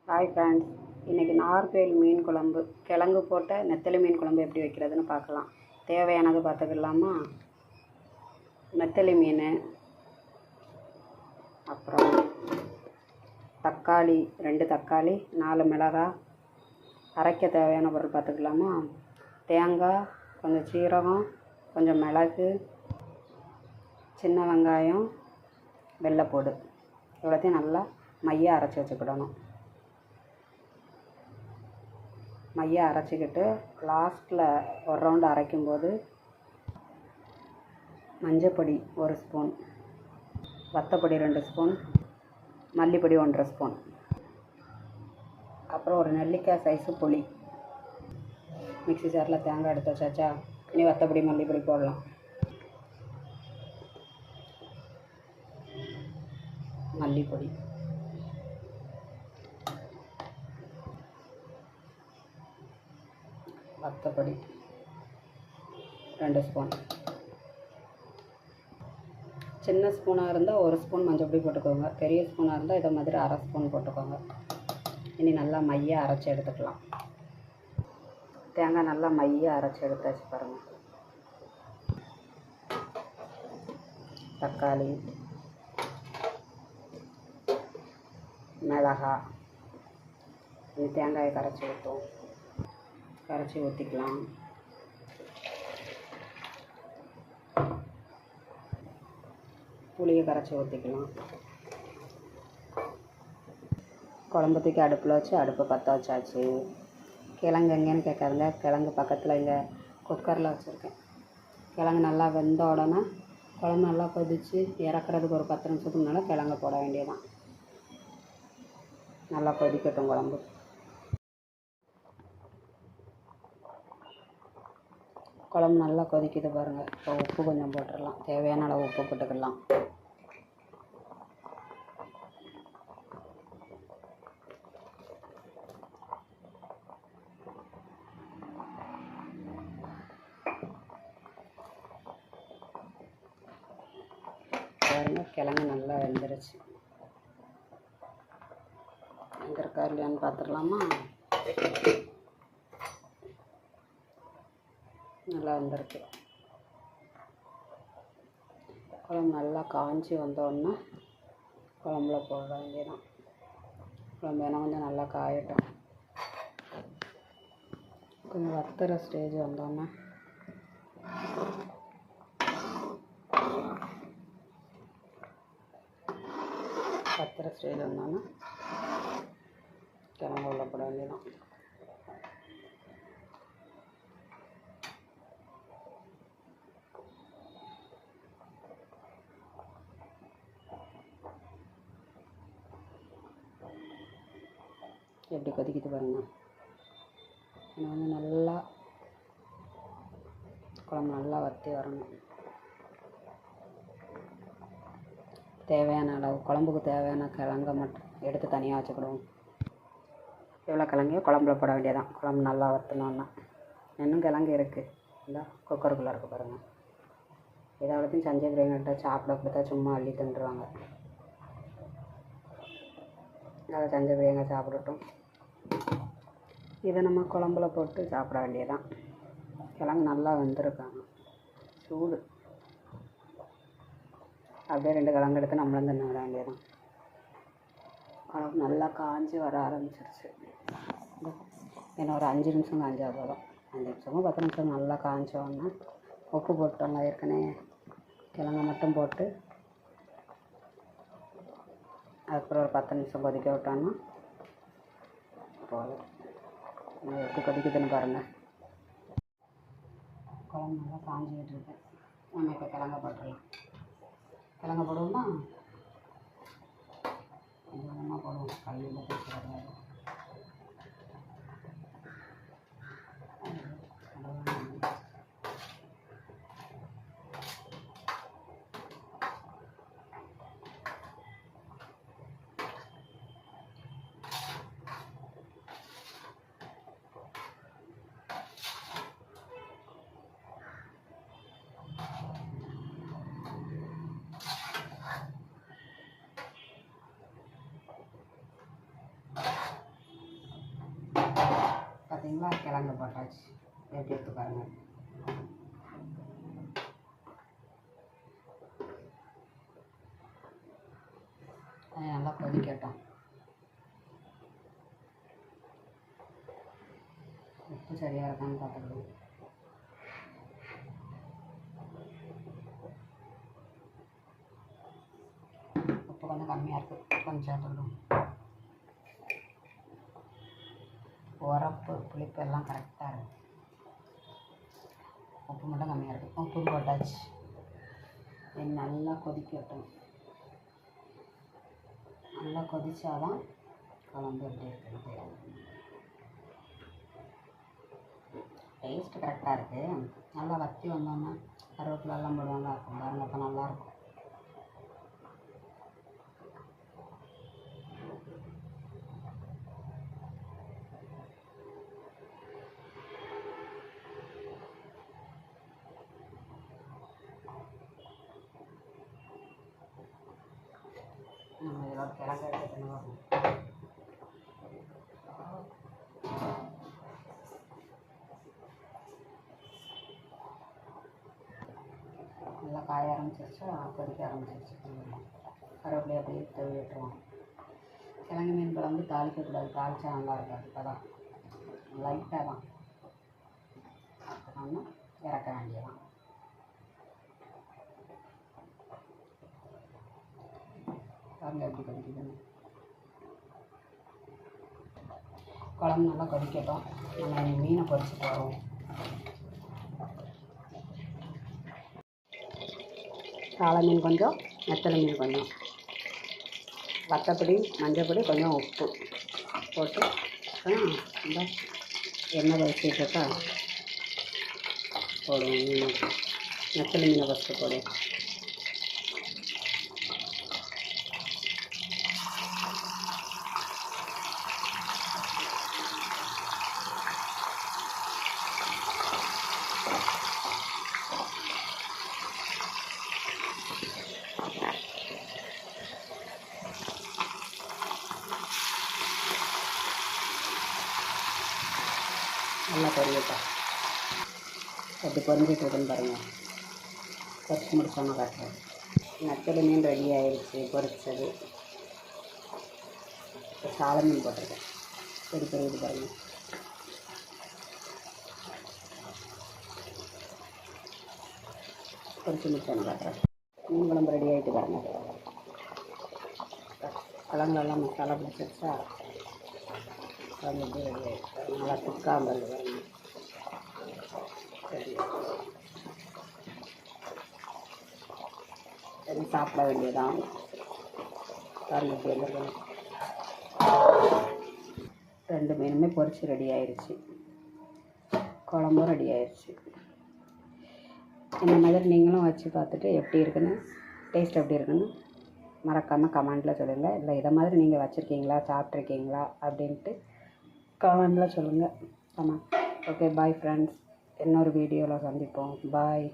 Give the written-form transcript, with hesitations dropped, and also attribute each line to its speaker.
Speaker 1: Hi friends, இன்றைக்கி நார்கோயில் மீன் குழம்பு, கிழங்கு போட்ட நெத்தலி மீன் குழம்பு எப்படி வைக்கிறதுன்னு பார்க்கலாம். தேவையானது பார்த்துக்கலாமா? நெத்தலி மீன், அப்புறம் தக்காளி 2 தக்காளி, 4 மிளகாய், அரைக்க தேவையான பொருள் பார்த்துக்கலாமா? தேங்காய், கொஞ்சம் சீரகம், கொஞ்சம் மிளகு, சின்ன வெங்காயம், வெள்ளைப்பூடு, இவ்வளோத்தையும் நல்லா மையாக அரைச்சி வச்சுக்கிடணும். மையாக அரைச்சிக்கிட்டு லாஸ்ட்டில் ஒரு ரவுண்டு அரைக்கும்போது மஞ்சப்பொடி 1 ஸ்பூன், வத்தப்பொடி 2 ஸ்பூன், மல்லிப்பொடி 1.5 ஸ்பூன், அப்புறம் ஒரு நெல்லிக்காய் சைஸு புளி. மிக்ஸி ஜாரில் தேங்காய் எடுத்து வச்சாச்சா? இனி வத்தப்பொடி மல்லிப்பொடி போடலாம். மல்லிப்பொடி, வத்தப்பொடி 2 ஸ்பூன். சின்ன ஸ்பூனாக இருந்தால் 1 ஸ்பூன் மஞ்சள் போட்டுக்கோங்க. பெரிய ஸ்பூனாக இருந்தால் இதை மாதிரி 1/2 ஸ்பூன் போட்டுக்கோங்க. இனி நல்லா மையாக அரைச்சி எடுத்துக்கலாம். தேங்காய் நல்லா மையாக அரைச்சி எடுத்தாச்சு பாருங்கள். தக்காளி, மிளகாய், இனி தேங்காயை கரைச்சி ஊற்றிக்கலாம். புளியை கரைச்சி ஊற்றிக்கலாம். குழம்புத்துக்கு அடுப்பில் வச்சு அடுப்பு பற்ற வச்சாச்சு. கிழங்கு எங்கேன்னு கேட்காதுங்க, கிழங்கு பக்கத்தில் இங்கே குக்கரில் வச்சுருக்கேன். கிழங்கு நல்லா வெந்த உடனே குழம்பு நல்லா கொதித்து இறக்குறதுக்கு ஒரு 10 நிமிஷத்துக்கு முன்னால் கிழங்கு போட வேண்டியதான். நல்லா கொதிக்கட்டும் குழம்பு. குழம்பு நல்லா கொதிக்குது பாருங்கள். இப்போ உப்பு கொஞ்சம் போட்டுடலாம். தேவையான அளவு உப்பு போட்டுக்கலாம். பாருங்கள், கிழங்கு நல்லா வெந்துருச்சு. வெந்திருக்கா இல்லையான்னு பார்த்துடலாமா? நல்லா வெந்திருக்கு. குழம்பு நல்லா காஞ்சி வந்தோடனே குழம்புல போட வேண்டியதான். குழம்பு வேணால் கொஞ்சம் நல்லா காயட்டும். கொஞ்சம் வத்துற ஸ்டேஜ் வந்தோடனே கிழங்கு உள்ள போட வேண்டியதான். எப்படி கொதிக்குது பாருங்கள். இன்னும் நல்லா குழம்பு நல்லா வற்றி வரணும். தேவையான அளவு குழம்புக்கு தேவையான கிழங்க மட்டும் எடுத்து தனியாக வச்சுக்கிடுவோம். எவ்வளோ கிழங்கையோ குழம்புல போட வேண்டியதான். குழம்பு நல்லா வற்றணுன்னா இன்னும் கிழங்கு இருக்குது. இந்த குக்கருக்குள்ளே இருக்குது பாருங்கள். இதை அவ்வளோத்தையும் சஞ்சய் பிரியங்கிட்ட சாப்பிட கொடுத்தா சும்மா அள்ளி தின்றுவாங்க. அதை சஞ்சய் பிரியங்க சாப்பிடட்டும். இதை நம்ம குழம்புல போட்டு சாப்பிட வேண்டியதான். கிழங்கு நல்லா வெந்திருக்காங்க. சூடு அப்படியே 2 கிழங்கு எடுத்து நம்மளும் தின்ன விட வேண்டியதான். குழம்பு நல்லா காஞ்சி வர ஆரம்பிச்சிருச்சு. ஏன்னா ஒரு 5 நிமிஷம் காஞ்சா போதும். 5 நிமிஷமோ 10 நிமிஷம் நல்லா காஞ்சோன்னா உப்பு போட்டோம்ல ஏற்கனவே, கிழங்கு மட்டும் போட்டு அதுக்கப்புறம் ஒரு 10 நிமிஷம் கொதிக்க விட்டோன்னா போதும். எப்படி கொதிக்குதுன்னு பாருங்கள். குழம்பு நல்லா காஞ்சிக்கிட்டு இருக்கு. நம்ம இப்போ கிழங்க போட்டுடலாம். கிழங்க போடுவோமா? கொஞ்சமாக போடுவோம். கையில் பேசுகிறது பார்த்தீங்களா, கிழங்கு போட்டாச்சு. எப்படி எடுத்து பாருங்கள். நல்லா கொதிக்கட்டும். உப்பு சரியாக இருக்கான்னு பார்த்துக்கணும். உப்பு கொஞ்சம் கம்மியாக இருக்குது, கொஞ்சம் சேர்த்துக்கணும். உரப்பு புளிப்பு எல்லாம் கரெக்டாக இருக்குது. உப்பு மட்டும் கம்மியாக இருக்குது. உப்பு போட்டாச்சு. இது நல்லா கொதிக்கட்டும். நல்லா கொதிச்சாதான் குழம்பு எப்படி இருக்குது. டேஸ்ட்டு கரெக்டாக இருக்குது. நல்லா வற்றி வந்தோன்னா கருவேப்பிலெல்லாம் போடுவாங்க, இருக்கும் பாருங்க, அப்போ நல்லாயிருக்கும். நம்ம இதோட கிழங்கு எடுத்துன்னு வரணும். நல்லா காய ஆரம்பிச்சிருச்சா, கொதிக்க ஆரம்பிச்சிருச்சு. கருவேப்பிலையை அப்படியே தூவி விட்டுருவோம். கிழங்கு மீன் குழம்பு தாளிக்கக்கூடாது, தாளிச்சா நல்லா இருக்காது. இப்போ தான் லைட்டாக தான் நம்ம இறக்க வேண்டியதான். பாருங்க எப்படி கொதிக்குதுன்னு. குழம்பு நல்லா கொதிக்கட்டும். நம்ம மீனை பொரிச்சிட்டு வருவோம். சாலை மீன் கொஞ்சம், நெத்தலை மீன் கொஞ்சம், வத்தப்பொடி, மஞ்சப்பொடி, கொஞ்சம் உப்பு போட்டு இந்த எண்ணெய் வச்சுட்டா போடுவோம். மீன் நெத்தலை மீனை ஃபஸ்ட்டு போடுவோம். நல்லா பொரியட்டும். எப்படி பொரிஞ்சிட்டு இருக்குன்னு பாருங்கள். பொரிச்சு முடிச்சோன்னா காட்டுறேன். நெத்தலை மீன் ரெடி ஆகிடுச்சு பொரிச்சது. இப்போ சாலை மீன் போட்டிருக்கேன். பெரிய பெரிய இது பாருங்கள். பொரிச்சு முடிச்சோன்னா காட்டுறேன். மீன் குழம்பு ரெடி ஆகிட்டு பாருங்கள். கிழங்குலாம் மசாலா பிடிச்சிருச்சா, குழம்பு எப்படி ரெடி ஆகிடுச்சு. நல்லா திக்காமல் இருக்குது பாருங்கள். சரி, சாப்பிட வேண்டியதான். பாருங்க எப்படி இருந்தது. 2 மீனுமே பொரிச்சு ரெடி ஆயிடுச்சு. குழம்பும் ரெடி ஆயிடுச்சு. இந்த மாதிரி நீங்களும் வச்சு பார்த்துட்டு எப்படி இருக்குன்னு, டேஸ்ட் எப்படி இருக்குன்னு மறக்காமல் கமெண்டில் சொல்லுங்கள். இல்லை இதை மாதிரி நீங்கள் வச்சுருக்கீங்களா, சாப்பிட்ருக்கீங்களா அப்படின்ட்டு கமெண்டில் சொல்லுங்கள். ஆமாம். Okay, bye friends. இன்னொரு வீடியோவில் சந்திப்போம். பாய்.